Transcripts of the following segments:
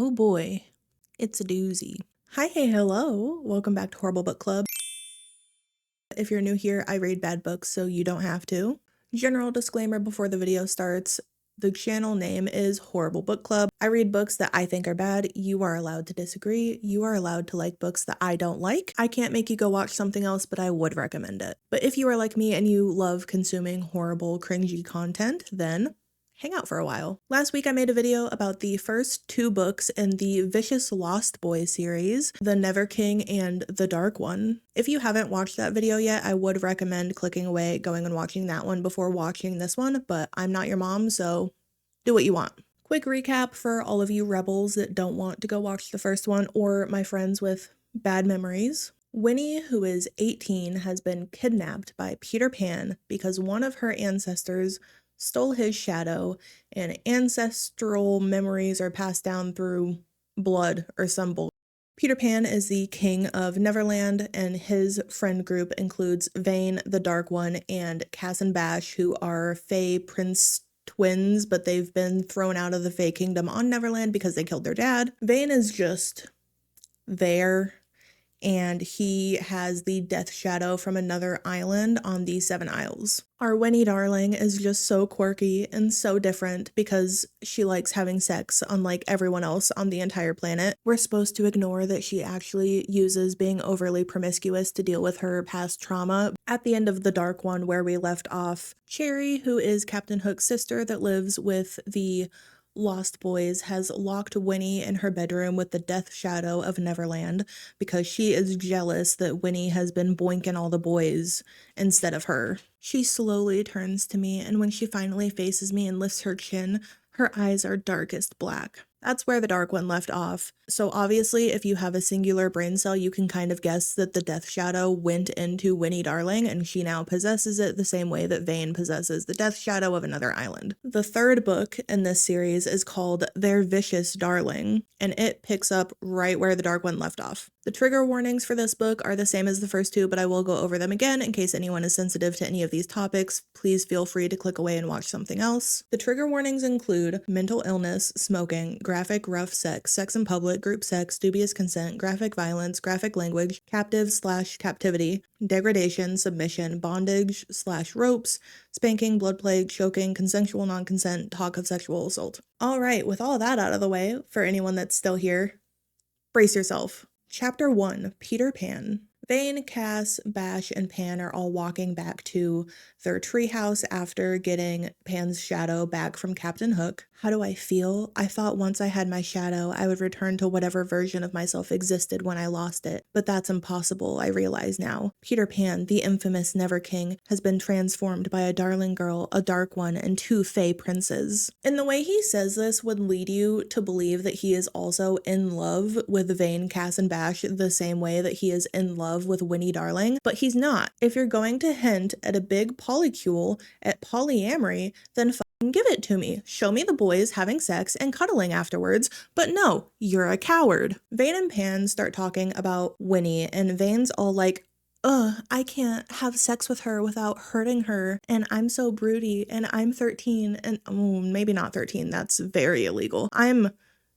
Oh boy, it's a doozy. Hi, hey, hello. Welcome back to Horrible Book Club. If you're new here, I read bad books, so you don't have to. General disclaimer before the video starts. The channel name is Horrible Book Club. I read books that I think are bad. You are allowed to disagree. You are allowed to like books that I don't like. I can't make you go watch something else, but I would recommend it. But if you are like me and you love consuming horrible, cringy content, then hang out for a while. Last week I made a video about the first two books in the Vicious Lost Boys series, The Never King and The Dark One. If you haven't watched that video yet, I would recommend clicking away, going and watching that one before watching this one, but I'm not your mom, so do what you want. Quick recap for all of you rebels that don't want to go watch the first one, or my friends with bad memories. Winnie, who is 18, has been kidnapped by Peter Pan because one of her ancestors stole his shadow, and ancestral memories are passed down through blood or some bull. Peter Pan is the king of Neverland, and his friend group includes Vane, the Dark One, and Cass and Bash, who are Fae Prince twins, but they've been thrown out of the Fae Kingdom on Neverland because they killed their dad. Vane is just there, and he has the death shadow from another island on the Seven Isles. Our Winnie darling is just so quirky and so different because she likes having sex unlike everyone else on the entire planet. We're supposed to ignore that she actually uses being overly promiscuous to deal with her past trauma. At the end of The Dark One, where we left off, Cherry, who is Captain Hook's sister that lives with the Lost Boys, has locked Winnie in her bedroom with the death shadow of Neverland because she is jealous that Winnie has been boinking all the boys instead of her. She slowly turns to me, and when she finally faces me and lifts her chin, her eyes are darkest black. That's where The Dark One left off. So obviously, if you have a singular brain cell, you can kind of guess that the death shadow went into Winnie darling, and she now possesses it the same way that Vane possesses the death shadow of another island. The third book in this series is called Their Vicious Darling, and it picks up right where The Dark One left off. The trigger warnings for this book are the same as the first two, but I will go over them again in case anyone is sensitive to any of these topics. Please feel free to click away and watch something else. The trigger warnings include mental illness, smoking, graphic rough sex, sex in public, group sex, dubious consent, graphic violence, graphic language, captive/captivity, degradation, submission, bondage/ropes, spanking, blood plague, choking, consensual non-consent, talk of sexual assault. All right, with all that out of the way, for anyone that's still here, brace yourself. Chapter 1, Peter Pan. Vane, Cass, Bash, and Pan are all walking back to their treehouse after getting Pan's shadow back from Captain Hook. How do I feel? I thought once I had my shadow, I would return to whatever version of myself existed when I lost it, but that's impossible, I realize now. Peter Pan, the infamous Never King, has been transformed by a darling girl, a dark one, and two Fae princes. And the way he says this would lead you to believe that he is also in love with Vane, Cass, and Bash the same way that he is in love with Winnie darling, but he's not. If you're going to hint at a big polycule at polyamory, then give it to me. Show me the boys having sex and cuddling afterwards, but no, you're a coward. Vane and Pan start talking about Winnie, and Vane's all like, I can't have sex with her without hurting her, and I'm so broody, and I'm 13, and maybe not 13, that's very illegal. I'm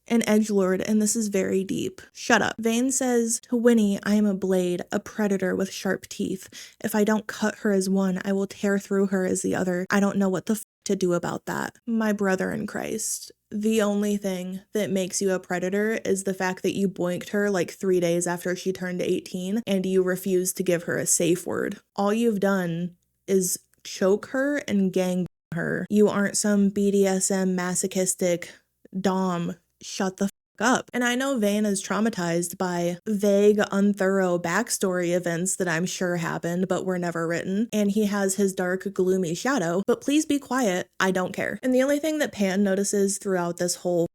an edgelord, and this is very deep. Shut up. Vane says to Winnie, I am a blade, a predator with sharp teeth. If I don't cut her as one, I will tear through her as the other. I don't know what the to do about that. My brother in Christ. The only thing that makes you a predator is the fact that you boinked her like 3 days after she turned 18 and you refused to give her a safe word. All you've done is choke her and gang her. You aren't some BDSM masochistic dom. Shut the up. And I know Vane is traumatized by vague, unthorough backstory events that I'm sure happened but were never written, and he has his dark, gloomy shadow, but please be quiet, I don't care. And the only thing that Pan notices throughout this whole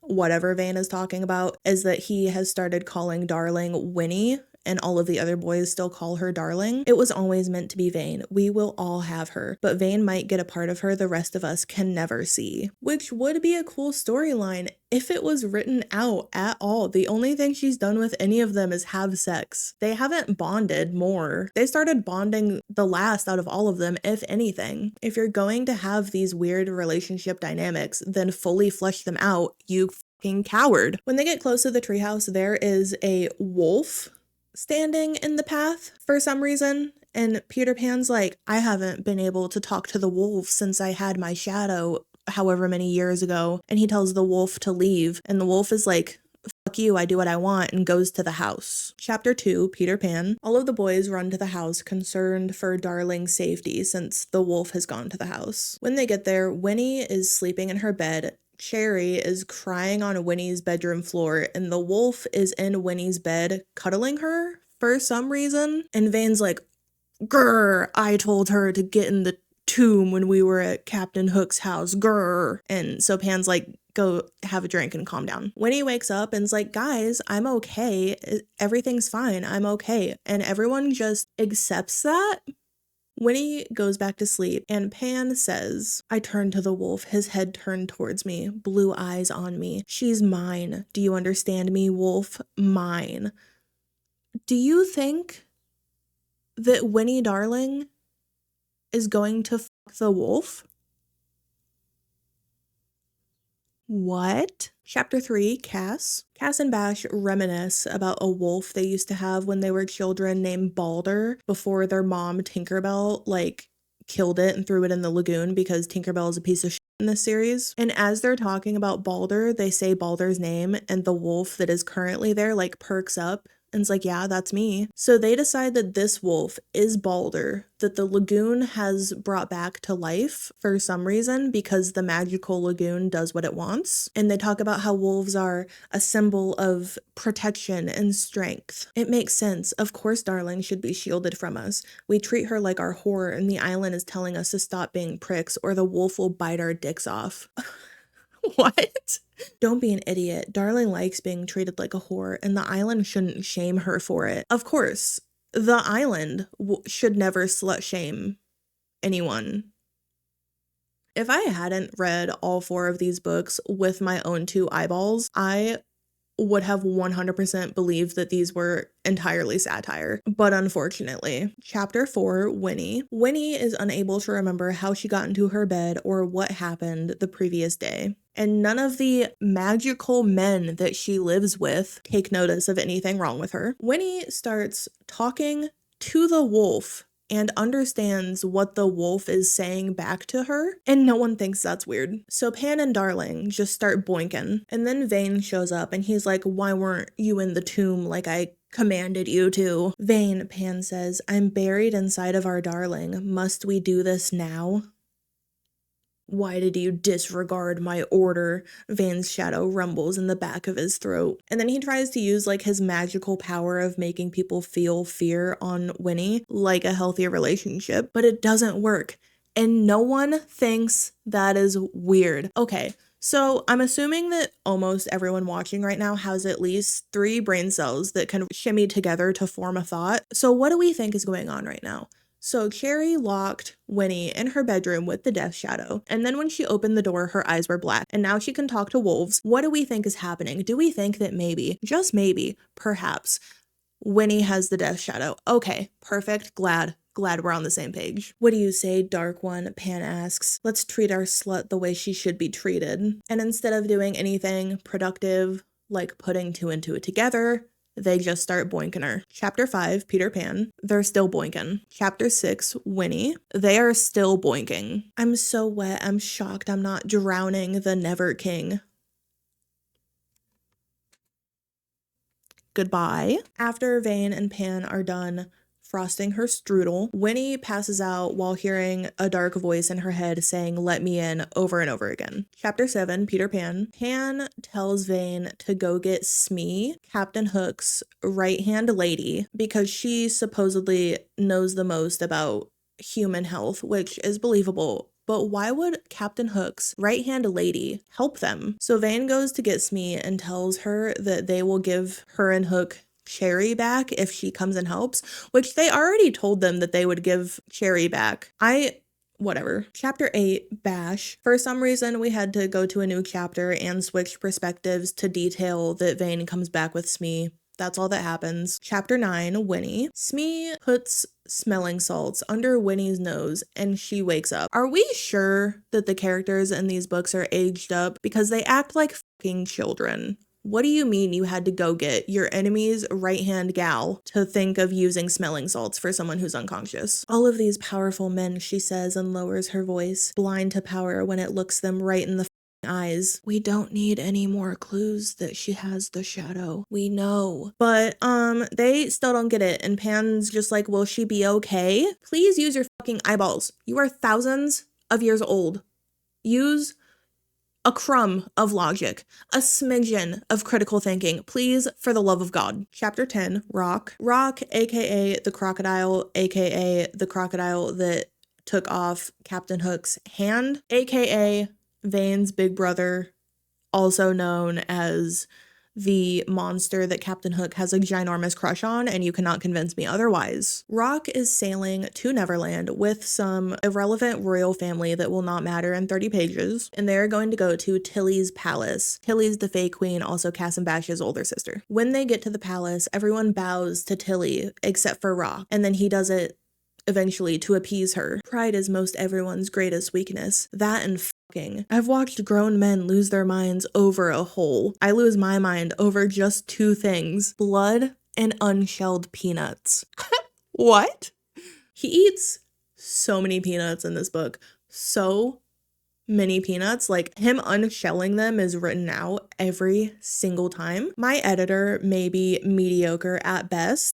whatever Vane is talking about is that he has started calling darling Winnie, and all of the other boys still call her darling. It was always meant to be Vane. We will all have her, but Vane might get a part of her the rest of us can never see. Which would be a cool storyline if it was written out at all. The only thing she's done with any of them is have sex. They haven't bonded more. They started bonding the last out of all of them, if anything. If you're going to have these weird relationship dynamics, then fully flesh them out. You fucking coward. When they get close to the treehouse, there is a wolf standing in the path for some reason. And Peter Pan's like, I haven't been able to talk to the wolf since I had my shadow however many years ago. And he tells the wolf to leave. And the wolf is like, fuck you, I do what I want, and goes to the house. Chapter 2, Peter Pan. All of the boys run to the house concerned for Darling's safety since the wolf has gone to the house. When they get there, Winnie is sleeping in her bed. Cherry is crying on Winnie's bedroom floor, and the wolf is in Winnie's bed cuddling her for some reason. And Vane's like, grrr, I told her to get in the tomb when we were at Captain Hook's house, grrr. And so Pan's like, go have a drink and calm down. Winnie wakes up and's like, guys, I'm okay. Everything's fine. I'm okay. And everyone just accepts that. Winnie goes back to sleep, and Pan says, I turned to the wolf, his head turned towards me, blue eyes on me. She's mine. Do you understand me, wolf? Mine. Do you think that Winnie Darling is going to fuck the wolf? What? Chapter 3, Cass. Cass and Bash reminisce about a wolf they used to have when they were children named Balder before their mom Tinkerbell killed it and threw it in the lagoon because Tinkerbell is a piece of shit in this series. And as they're talking about Balder, they say Balder's name, and the wolf that is currently there perks up and's like, yeah, that's me. So they decide that this wolf is Balder, that the lagoon has brought back to life for some reason because the magical lagoon does what it wants. And they talk about how wolves are a symbol of protection and strength. It makes sense. Of course, Darling should be shielded from us. We treat her like our whore, and the island is telling us to stop being pricks or the wolf will bite our dicks off. What? Don't be an idiot. Darling likes being treated like a whore, and the island shouldn't shame her for it. Of course, the island should never slut shame anyone. If I hadn't read all 4 of these books with my own 2 eyeballs, I would have 100% believed that these were entirely satire. But unfortunately, Chapter 4, Winnie. Winnie is unable to remember how she got into her bed or what happened the previous day. And none of the magical men that she lives with take notice of anything wrong with her. Winnie starts talking to the wolf and understands what the wolf is saying back to her, and no one thinks that's weird. So Pan and Darling just start boinking, and then Vane shows up and he's like, why weren't you in the tomb like I commanded you to? Vane, Pan says, I'm buried inside of our darling. Must we do this now? Why did you disregard my order? Vane's shadow rumbles in the back of his throat. And then he tries to use his magical power of making people feel fear on Winnie, like a healthier relationship, but it doesn't work. And no one thinks that is weird. Okay, so I'm assuming that almost everyone watching right now has at least 3 brain cells that can shimmy together to form a thought. So what do we think is going on right now? So Cherry locked Winnie in her bedroom with the death shadow, and then when she opened the door, her eyes were black, and now she can talk to wolves. What do we think is happening? Do we think that maybe, just maybe, perhaps, Winnie has the death shadow? Okay, perfect, glad we're on the same page. What do you say, Dark One? Pan asks. Let's treat our slut the way she should be treated. And instead of doing anything productive, like putting 2 and 2 together, they just start boinking her. Chapter 5, Peter Pan. They're still boinking. Chapter 6, Winnie. They are still boinking. I'm so wet. I'm shocked I'm not drowning the Never King. Goodbye. After Vane and Pan are done frosting her strudel, Winnie passes out while hearing a dark voice in her head saying, let me in, over and over again. Chapter 7, Peter Pan. Pan tells Vane to go get Smee, Captain Hook's right-hand lady, because she supposedly knows the most about human health, which is believable. But why would Captain Hook's right-hand lady help them? So Vane goes to get Smee and tells her that they will give her and Hook Cherry back if she comes and helps, which they already told them that they would give Cherry back. Whatever. Chapter 8, Bash. For some reason, we had to go to a new chapter and switch perspectives to detail that Vane comes back with Smee. That's all that happens. Chapter 9, Winnie. Smee puts smelling salts under Winnie's nose and she wakes up. Are we sure that the characters in these books are aged up? Because they act like fucking children. What do you mean you had to go get your enemy's right-hand gal to think of using smelling salts for someone who's unconscious? All of these powerful men, she says and lowers her voice, blind to power when it looks them right in the eyes. We don't need any more clues that she has the shadow. We know. But, they still don't get it. And Pan's just like, will she be okay? Please use your fucking eyeballs. You are thousands of years old. Use a crumb of logic, a smidgen of critical thinking, please, for the love of God. Chapter 10, Rock. Rock, aka the Crocodile, aka the crocodile that took off Captain Hook's hand, aka Vane's big brother, also known as the monster that Captain Hook has a ginormous crush on, and you cannot convince me otherwise. Rock is sailing to Neverland with some irrelevant royal family that will not matter in 30 pages, and they're going to go to Tilly's palace. Tilly's the Fae Queen, also Cass and Bash's older sister. When they get to the palace, everyone bows to Tilly except for Rock, and then he does it eventually to appease her. Pride is most everyone's greatest weakness. That and fucking. I've watched grown men lose their minds over a hole. I lose my mind over just two things: blood and unshelled peanuts. What? He eats so many peanuts in this book. So many peanuts. Like, him unshelling them is written out every single time. My editor may be mediocre at best,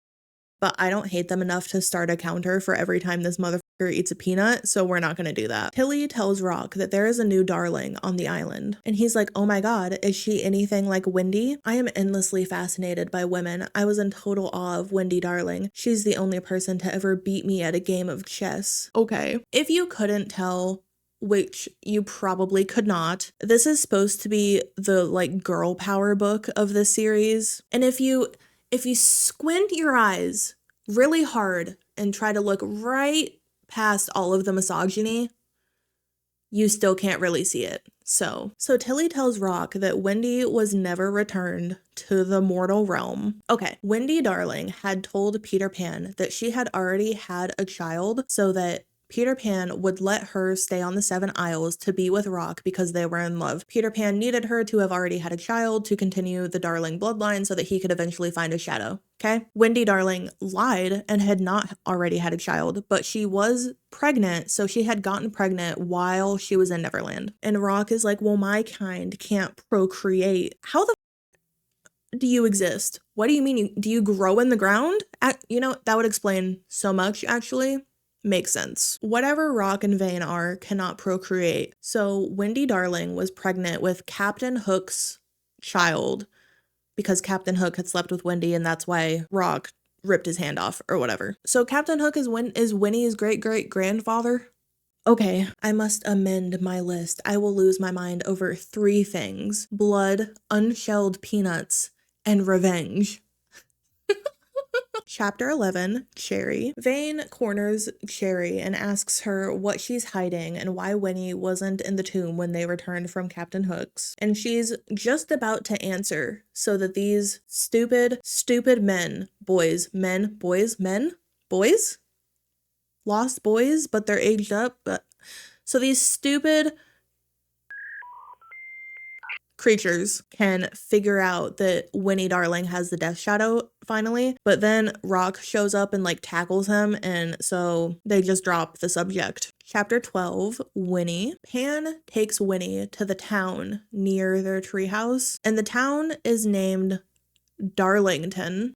but I don't hate them enough to start a counter for every time this motherfucker eats a peanut, so we're not gonna do that. Tilly tells Rock that there is a new darling on the island, and he's like, oh my god, is she anything like Wendy? I am endlessly fascinated by women. I was in total awe of Wendy Darling. She's the only person to ever beat me at a game of chess. Okay. If you couldn't tell, which you probably could not, this is supposed to be the, like, girl power book of this series, and if you squint your eyes really hard and try to look right past all of the misogyny, you still can't really see it. So Tilly tells Rock that Wendy was never returned to the mortal realm. Okay, Wendy Darling had told Peter Pan that she had already had a child so that Peter Pan would let her stay on the Seven Isles to be with Rock because they were in love. Peter Pan needed her to have already had a child to continue the Darling bloodline so that he could eventually find a shadow. Okay? Wendy Darling lied and had not already had a child, but she was pregnant, so she had gotten pregnant while she was in Neverland. And Rock is like, well, my kind can't procreate. How the do you exist? What do you mean? Do you grow in the ground? You know, that would explain so much, actually. Makes sense. Whatever Rock and Vane are cannot procreate. So Wendy Darling was pregnant with Captain Hook's child because Captain Hook had slept with Wendy, and that's why Rock ripped his hand off or whatever. So Captain Hook is Winnie's great-great-grandfather? Okay, I must amend my list. I will lose my mind over 3 things: blood, unshelled peanuts, and revenge. Chapter 11, Cherry. Vane corners Cherry and asks her what she's hiding and why Winnie wasn't in the tomb when they returned from Captain Hook's. And she's just about to answer so that these stupid men, boys, lost boys, but they're aged up. So these stupid creatures can figure out that Winnie Darling has the death shadow finally, but then Rock shows up and like tackles him, and so they just drop the subject. Chapter 12, Winnie. Pan takes Winnie to the town near their treehouse, and the town is named Darlington.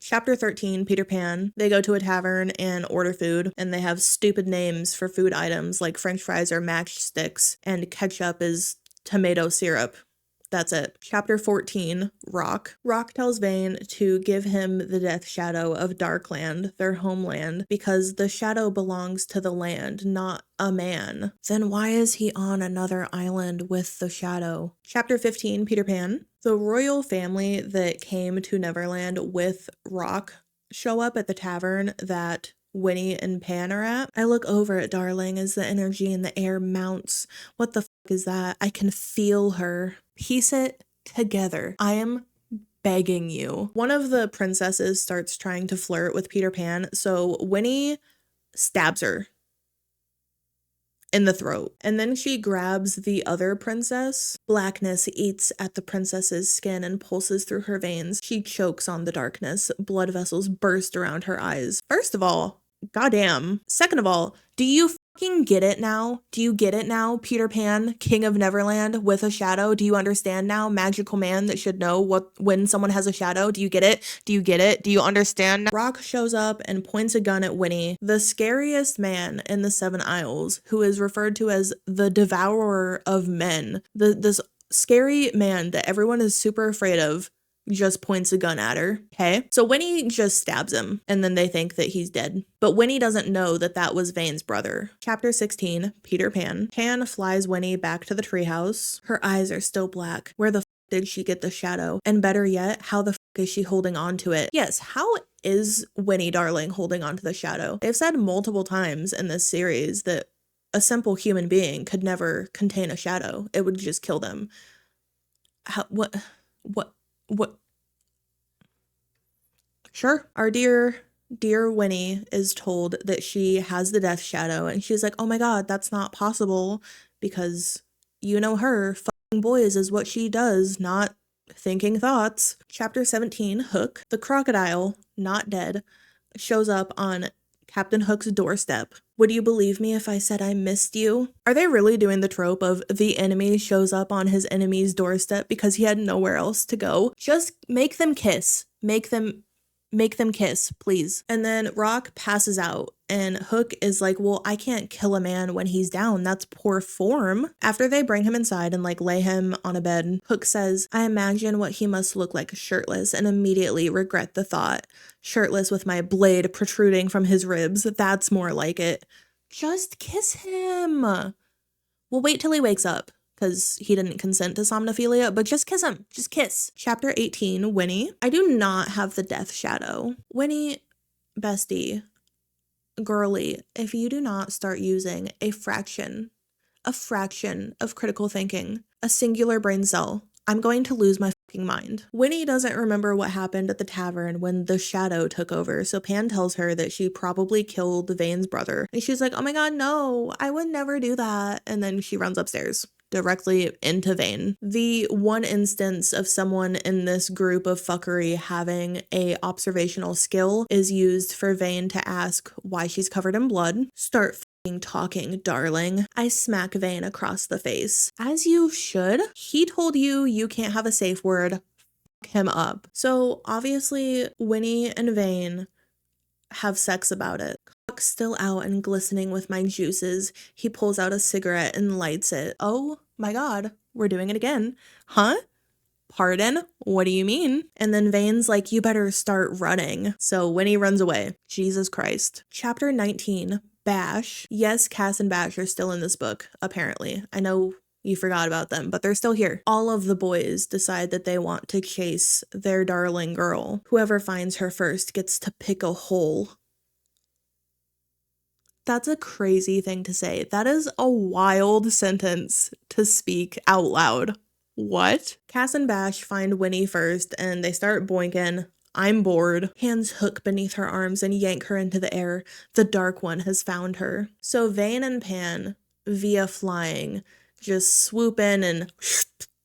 Chapter 13, Peter Pan. They go to a tavern and order food, and they have stupid names for food items like french fries are matchsticks and ketchup is tomato syrup. That's it. Chapter 14, Rock. Rock tells Vane to give him the death shadow of Darkland, their homeland, because the shadow belongs to the land, not a man. Then why is he on another island with the shadow? Chapter 15, Peter Pan. The royal family that came to Neverland with Rock show up at the tavern that Winnie and Pan are at. I look over at Darling as the energy in the air mounts. What the fuck is that? I can feel her. Piece it together. I am begging you. One of the princesses starts trying to flirt with Peter Pan, so Winnie stabs her in the throat. And then she grabs the other princess. Blackness eats at the princess's skin and pulses through her veins. She chokes on the darkness. Blood vessels burst around her eyes. First of all, goddamn. Second of all, do you fucking get it now? Do you get it now? Peter Pan, King of Neverland with a shadow. Do you understand now? Magical man that should know when someone has a shadow. Do you get it? Do you get it? Do you understand? Rock shows up and points a gun at Winnie, the scariest man in the Seven Isles, who is referred to as the devourer of men. This scary man that everyone is super afraid of just points a gun at her, okay? So Winnie just stabs him, and then they think that he's dead. But Winnie doesn't know that that was Vane's brother. Chapter 16, Peter Pan. Pan flies Winnie back to the treehouse. Her eyes are still black. Where the f did she get the shadow? And better yet, how the f is she holding on to it? Yes, how is Winnie, darling, holding on to the shadow? They've said multiple times in this series that a simple human being could never contain a shadow. It would just kill them. How, what? Sure. Our dear Winnie is told that she has the death shadow, and she's like, oh my god, that's not possible, because you know her, fucking boys is what she does, not thinking thoughts. Chapter 17, Hook. The crocodile, not dead, shows up on Captain Hook's doorstep. Would you believe me if I said I missed you? Are they really doing the trope of the enemy shows up on his enemy's doorstep because he had nowhere else to go? Just make them kiss. Make them kiss, please. And then Rock passes out, and Hook is like, well, I can't kill a man when he's down. That's poor form. After they bring him inside and lay him on a bed, Hook says, I imagine what he must look like shirtless and immediately regret the thought. Shirtless with my blade protruding from his ribs. That's more like it. Just kiss him. We'll wait till he wakes up, because he didn't consent to somnophilia, but just kiss him. Just kiss. Chapter 18, Winnie. I do not have the death shadow. Winnie, bestie, girly, if you do not start using a fraction of critical thinking, a singular brain cell, I'm going to lose my fucking mind. Winnie doesn't remember what happened at the tavern when the shadow took over, so Pan tells her that she probably killed Vane's brother. And she's like, oh my god, no, I would never do that. And then she runs upstairs directly into Vane. The one instance of someone in this group of fuckery having a observational skill is used for Vane to ask why she's covered in blood. Start f***ing talking, darling. I smack Vane across the face. As you should. He told you you can't have a safe word. F*** him up. So obviously Winnie and Vane have sex about it. Cock still out and glistening with my juices, he pulls out a cigarette and lights it. Oh my god, we're doing it again. Huh? Pardon? What do you mean? And then Vane's like, you better start running. So Winnie runs away. Jesus Christ. Chapter 19, Bash. Yes, Cass and Bash are still in this book, apparently. I know you forgot about them, but they're still here. All of the boys decide that they want to chase their darling girl. Whoever finds her first gets to pick a hole. That's a crazy thing to say. That is a wild sentence to speak out loud. What? Cass and Bash find Winnie first, and they start boinking. I'm bored. Hands hook beneath her arms and yank her into the air. The Dark One has found her. So Vane and Pan, via flying, just swoop in and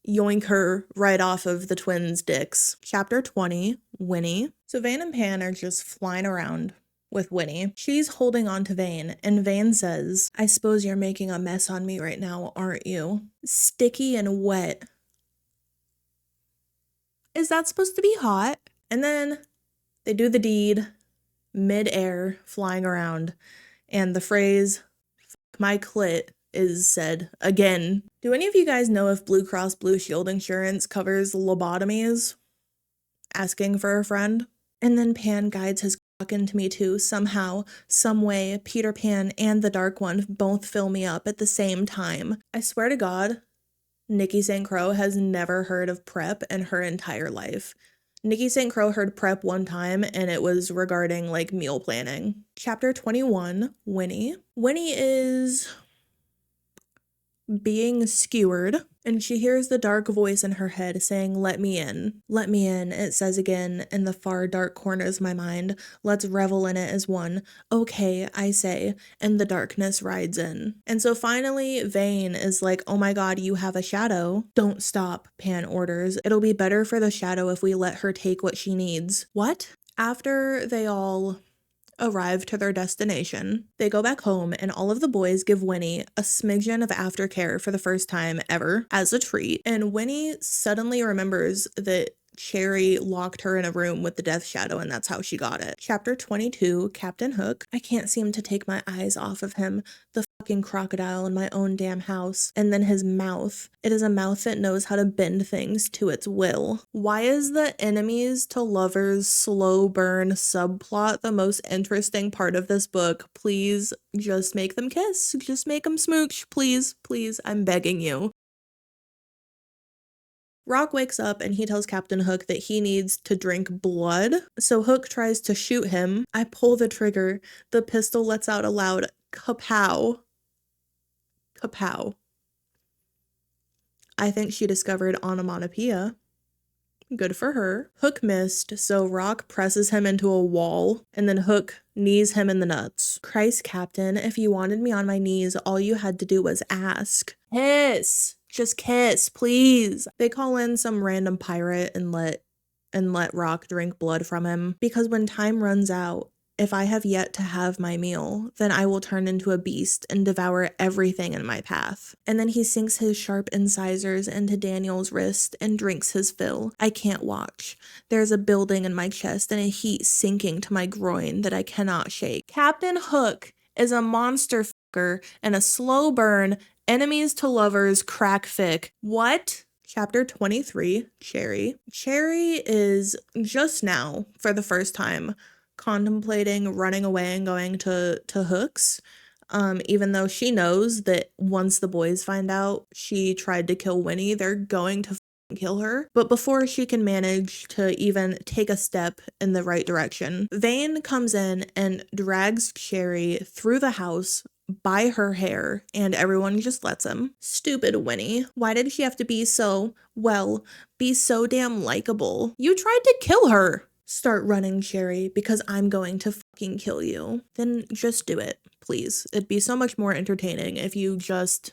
yoink her right off of the twins' dicks. Chapter 20, Winnie. So Vane and Pan are just flying around with Winnie. She's holding on to Vane, and Vane says, I suppose you're making a mess on me right now, aren't you? Sticky and wet. Is that supposed to be hot? And then they do the deed, mid-air, flying around, and the phrase, "Fuck my clit," is said again. Do any of you guys know if Blue Cross Blue Shield insurance covers lobotomies? Asking for a friend. And then Pan guides his cock into me too, somehow, some way. Peter Pan and the Dark One both fill me up at the same time. I swear to God, Nikki St. Crow has never heard of PrEP in her entire life. Nikki St. Crow heard PrEP one time, and it was regarding, like, meal planning. Chapter 21, Winnie. Winnie is being skewered, and she hears the dark voice in her head saying, "Let me in. Let me in," it says again in the far dark corners of my mind. Let's revel in it as one. Okay, I say, and the darkness rides in. And so finally, Vane is like, "Oh my god, you have a shadow." "Don't stop," Pan orders. "It'll be better for the shadow if we let her take what she needs." What? After they all arrive to their destination, they go back home and all of the boys give Winnie a smidgen of aftercare for the first time ever as a treat. And Winnie suddenly remembers that Cherry locked her in a room with the death shadow and that's how she got it. Chapter 22, Captain Hook. I can't seem to take my eyes off of him. The fucking crocodile in my own damn house. And then his mouth. It is a mouth that knows how to bend things to its will. Why is the enemies to lovers slow burn subplot the most interesting part of this book? Please just make them kiss. Just make them smooch. Please, please, I'm begging you. Rock wakes up and he tells Captain Hook that he needs to drink blood. So Hook tries to shoot him. I pull the trigger. The pistol lets out a loud kapow. Kapow. I think she discovered onomatopoeia. Good for her. Hook missed, so Rock presses him into a wall, and then Hook knees him in the nuts. Christ, Captain, if you wanted me on my knees, all you had to do was ask. Kiss! Just kiss, please. They call in some random pirate and let Rock drink blood from him, because when time runs out, if I have yet to have my meal, then I will turn into a beast and devour everything in my path. And then he sinks his sharp incisors into Daniel's wrist and drinks his fill. I can't watch. There's a building in my chest and a heat sinking to my groin that I cannot shake. Captain Hook is a monster fucker and a slow burn, enemies to lovers crack fic. What? Chapter 23, Cherry. Cherry is just now, for the first time, contemplating running away and going to Hook's, even though she knows that once the boys find out she tried to kill Winnie, they're going to kill her. But before she can manage to even take a step in the right direction, Vane comes in and drags Cherry through the house by her hair, and everyone just lets him. Stupid Winnie. Why did she have to be so damn likable? You tried to kill her. Start running, Cherry, because I'm going to fucking kill you. Then just do it, please. It'd be so much more entertaining if you just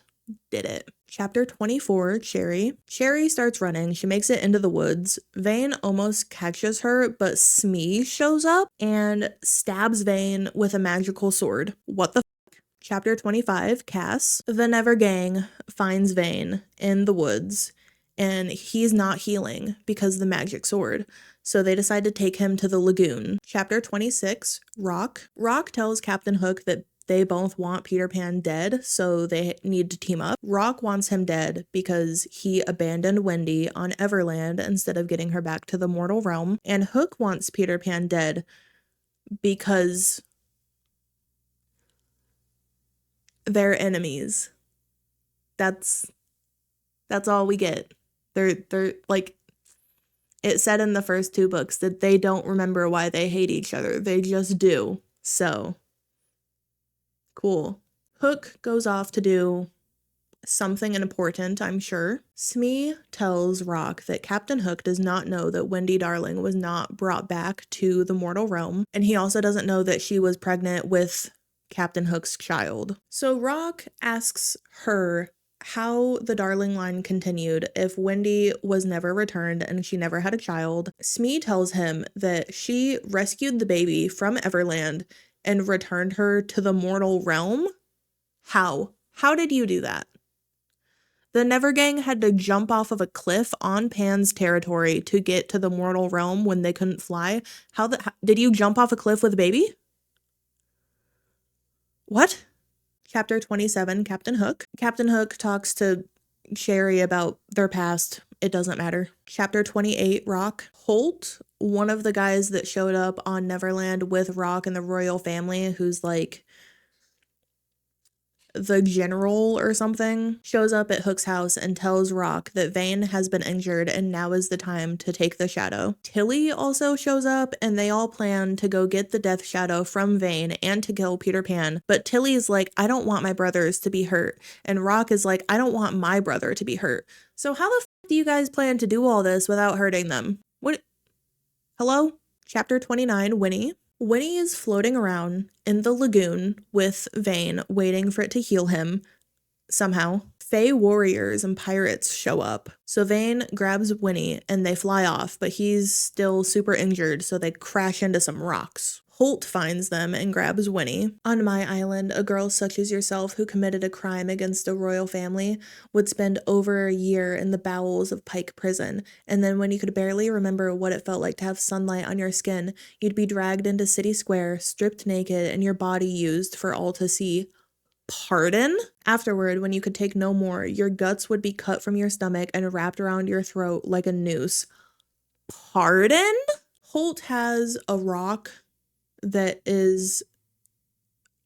did it. Chapter 24, Cherry. Cherry starts running. She makes it into the woods. Vane almost catches her, but Smee shows up and stabs Vane with a magical sword. What the fuck? Chapter 25, Cass. The Never Gang finds Vane in the woods, and he's not healing because of the magic sword. So they decide to take him to the Lagoon. Chapter 26, Rock. Rock tells Captain Hook that they both want Peter Pan dead, so they need to team up. Rock wants him dead because he abandoned Wendy on Neverland instead of getting her back to the mortal realm. And Hook wants Peter Pan dead because they're enemies. That's all we get. They're like, it said in the first two books that they don't remember why they hate each other. They just do. So, cool. Hook goes off to do something important, I'm sure. Smee tells Rock that Captain Hook does not know that Wendy Darling was not brought back to the mortal realm, and he also doesn't know that she was pregnant with Captain Hook's child. So Rock asks her how the Darling line continued if Wendy was never returned and she never had a child. Smee tells him that she rescued the baby from Neverland and returned her to the mortal realm. How? How did you do that? The Never Gang had to jump off of a cliff on Pan's territory to get to the mortal realm when they couldn't fly. Did you jump off a cliff with a baby? What? Chapter 27, Captain Hook. Captain Hook talks to Cherry about their past. It doesn't matter. Chapter 28, Rock. Holt, one of the guys that showed up on Neverland with Rock and the royal family, who's like the general or something, shows up at Hook's house and tells Rock that Vane has been injured and now is the time to take the shadow. Tilly also shows up and they all plan to go get the death shadow from Vane and to kill Peter Pan, but Tilly's like, I don't want my brothers to be hurt, and Rock is like, I don't want my brother to be hurt. So how the f do you guys plan to do all this without hurting them? What? Hello? Chapter 29, Winnie. Winnie is floating around in the lagoon with Vane, waiting for it to heal him. Somehow, Fey warriors and pirates show up. So Vane grabs Winnie and they fly off, but he's still super injured, so they crash into some rocks. Holt finds them and grabs Winnie. On my island, a girl such as yourself who committed a crime against a royal family would spend over a year in the bowels of Pike Prison, and then when you could barely remember what it felt like to have sunlight on your skin, you'd be dragged into City Square, stripped naked, and your body used for all to see. Pardon? Afterward, when you could take no more, your guts would be cut from your stomach and wrapped around your throat like a noose. Pardon? Holt has a rock that is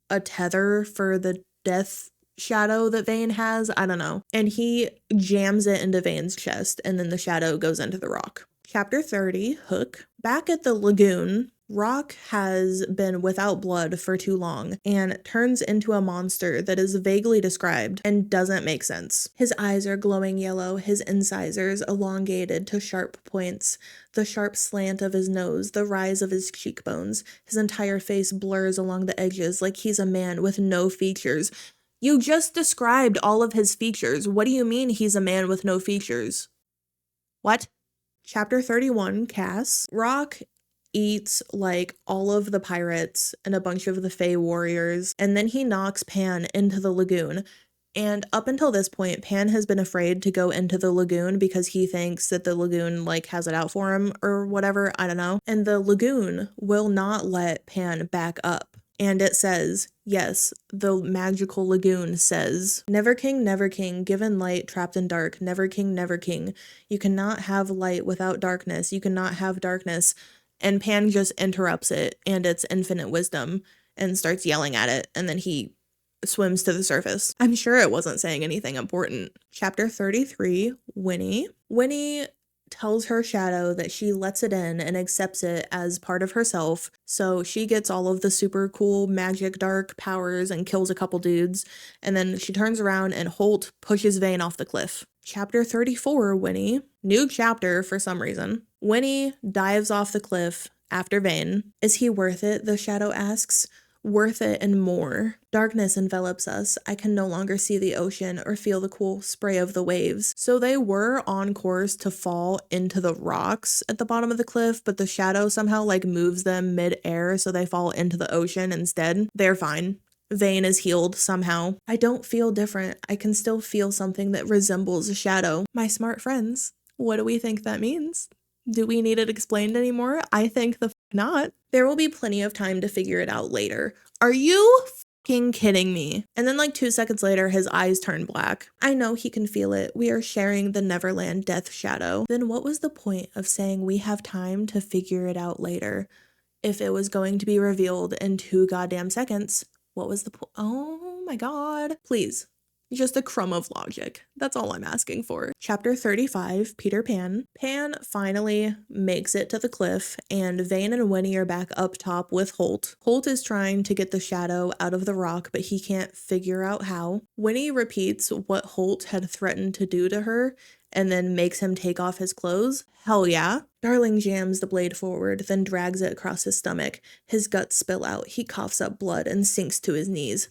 a tether for the death shadow that Vane has. I don't know. And he jams it into Vane's chest, and then the shadow goes into the rock. Chapter 30, Hook. Back at the lagoon, Rock has been without blood for too long and turns into a monster that is vaguely described and doesn't make sense. His eyes are glowing yellow, his incisors elongated to sharp points, the sharp slant of his nose, the rise of his cheekbones. His entire face blurs along the edges like he's a man with no features. You just described all of his features. What do you mean he's a man with no features? What? Chapter 31, Cass. Rock eats like all of the pirates and a bunch of the Fey warriors, and then he knocks Pan into the lagoon. And up until this point, Pan has been afraid to go into the lagoon because he thinks that the lagoon like has it out for him or whatever, I don't know. And the lagoon will not let Pan back up. And it says, yes, the magical lagoon says, never king, given light, trapped in dark, never king. You cannot have light without darkness. You cannot have darkness. And Pan just interrupts it and its infinite wisdom and starts yelling at it. And then he swims to the surface. I'm sure it wasn't saying anything important. Chapter 33, Winnie. Winnie tells her shadow that she lets it in and accepts it as part of herself, so she gets all of the super cool magic dark powers and kills a couple dudes, and then she turns around and Holt pushes Vane off the cliff. Chapter 34, Winnie. New chapter for some reason. Winnie dives off the cliff after Vane. Is he worth it? The shadow asks. Worth it and more. Darkness envelops us. I can no longer see the ocean or feel the cool spray of the waves. So they were on course to fall into the rocks at the bottom of the cliff, but the shadow somehow like moves them mid-air so they fall into the ocean instead. They're fine. Vane is healed somehow. I don't feel different. I can still feel something that resembles a shadow. My smart friends, what do we think that means? Do we need it explained anymore? I think the not. There will be plenty of time to figure it out later. Are you fucking kidding me? And then like 2 seconds later, his eyes turn black. I know he can feel it. We are sharing the Neverland death shadow. Then what was the point of saying we have time to figure it out later? If it was going to be revealed in 2 goddamn seconds, what was the point? Oh my god. Please. Just a crumb of logic. That's all I'm asking for. Chapter 35, Peter Pan. Pan finally makes it to the cliff, and Vane and Winnie are back up top with Holt. Holt is trying to get the shadow out of the rock, but he can't figure out how. Winnie repeats what Holt had threatened to do to her, and then makes him take off his clothes. Hell yeah. Darling jams the blade forward, then drags it across his stomach. His guts spill out. He coughs up blood and sinks to his knees.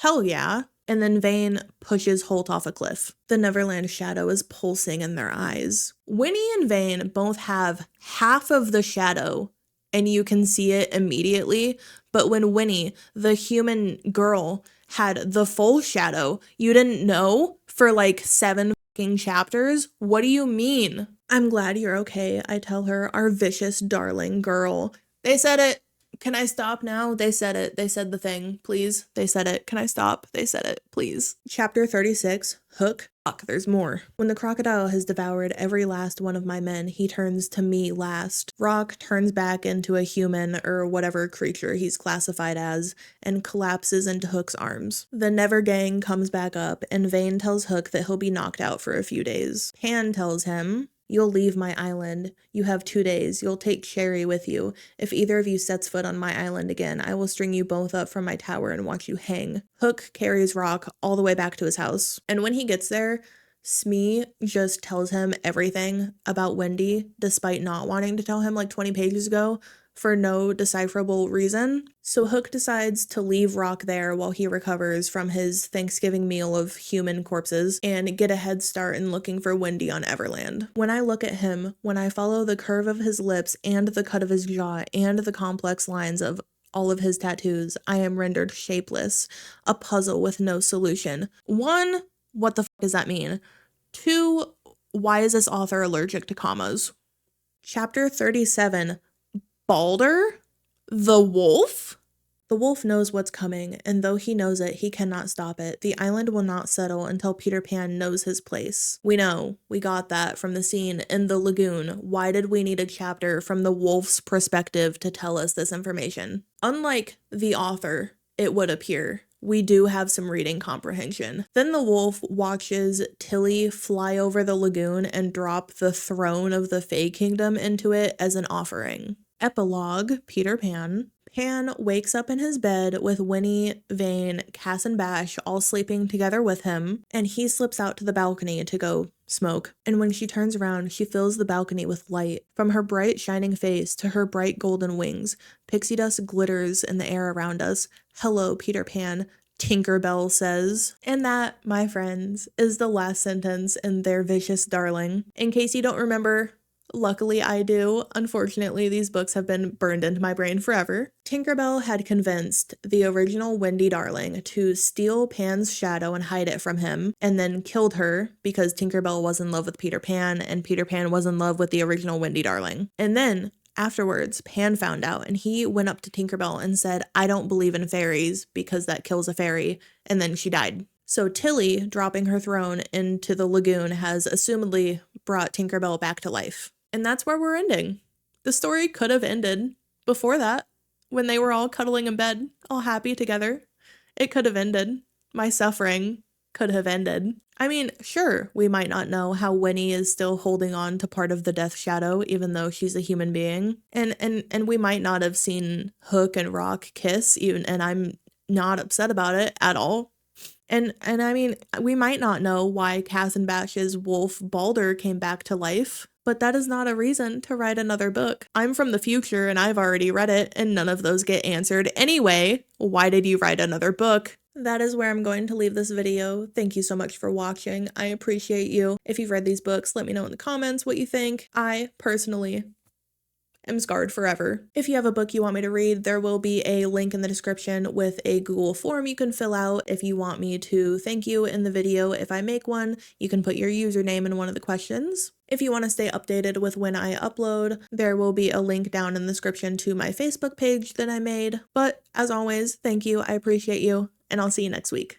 Hell yeah. And then Vane pushes Holt off a cliff. The Neverland shadow is pulsing in their eyes. Winnie and Vane both have half of the shadow, and you can see it immediately. But when Winnie, the human girl, had the full shadow, you didn't know for like 7 fucking chapters? What do you mean? I'm glad you're okay, I tell her, our vicious darling girl. They said it. Can I stop now? They said it. They said the thing. Please. They said it. Can I stop? They said it. Please. Chapter 36. Hook. Fuck, there's more. When the crocodile has devoured every last one of my men, he turns to me last. Rock turns back into a human, or whatever creature he's classified as, and collapses into Hook's arms. The Never gang comes back up, and Vane tells Hook that he'll be knocked out for a few days. Pan tells him, "You'll leave my island. You have 2 days. You'll take Cherry with you. If either of you sets foot on my island again, I will string you both up from my tower and watch you hang." Hook carries Rock all the way back to his house. And when he gets there, Smee just tells him everything about Wendy, despite not wanting to tell him like 20 pages ago, for no decipherable reason. So Hook decides to leave Rock there while he recovers from his Thanksgiving meal of human corpses and get a head start in looking for Wendy on Neverland. When I look at him, when I follow the curve of his lips and the cut of his jaw and the complex lines of all of his tattoos, I am rendered shapeless, a puzzle with no solution. 1, what the fuck does that mean? 2, why is this author allergic to commas? Chapter 37. Balder? The wolf? The wolf knows what's coming, and though he knows it, he cannot stop it. The island will not settle until Peter Pan knows his place. We know. We got that from the scene in the Lagoon. Why did we need a chapter from the wolf's perspective to tell us this information? Unlike the author, it would appear, we do have some reading comprehension. Then the wolf watches Tilly fly over the lagoon and drop the throne of the Fae Kingdom into it as an offering. Epilogue, Peter Pan. Pan wakes up in his bed with Winnie, Vane, Cass, and Bash all sleeping together with him, and he slips out to the balcony to go smoke. And when she turns around, she fills the balcony with light. From her bright shining face to her bright golden wings, pixie dust glitters in the air around us. "Hello, Peter Pan," Tinkerbell says. And that, my friends, is the last sentence in Their Vicious Darling. In case you don't remember, luckily I do. Unfortunately, these books have been burned into my brain forever. Tinkerbell had convinced the original Wendy Darling to steal Pan's shadow and hide it from him, and then killed her because Tinkerbell was in love with Peter Pan, and Peter Pan was in love with the original Wendy Darling. And then, afterwards, Pan found out, and he went up to Tinkerbell and said, "I don't believe in fairies because that kills a fairy," and then she died. So Tilly, dropping her throne into the lagoon, has assumedly brought Tinkerbell back to life. And that's where we're ending. The story could have ended before that, when they were all cuddling in bed, all happy together. It could have ended. My suffering could have ended. I mean, sure, we might not know how Winnie is still holding on to part of the death shadow, even though she's a human being. And we might not have seen Hook and Rock kiss, and I'm not upset about it at all. And I mean, we might not know why Cass and Bash's wolf Balder came back to life, but that is not a reason to write another book. I'm from the future and I've already read it, and none of those get answered anyway. Why did you write another book? That is where I'm going to leave this video. Thank you so much for watching. I appreciate you. If you've read these books, let me know in the comments what you think. I personally am scarred forever. If you have a book you want me to read, there will be a link in the description with a Google form you can fill out if you want me to thank you in the video. If I make one, you can put your username in one of the questions. If you want to stay updated with when I upload, there will be a link down in the description to my Facebook page that I made. But as always, thank you, I appreciate you, and I'll see you next week.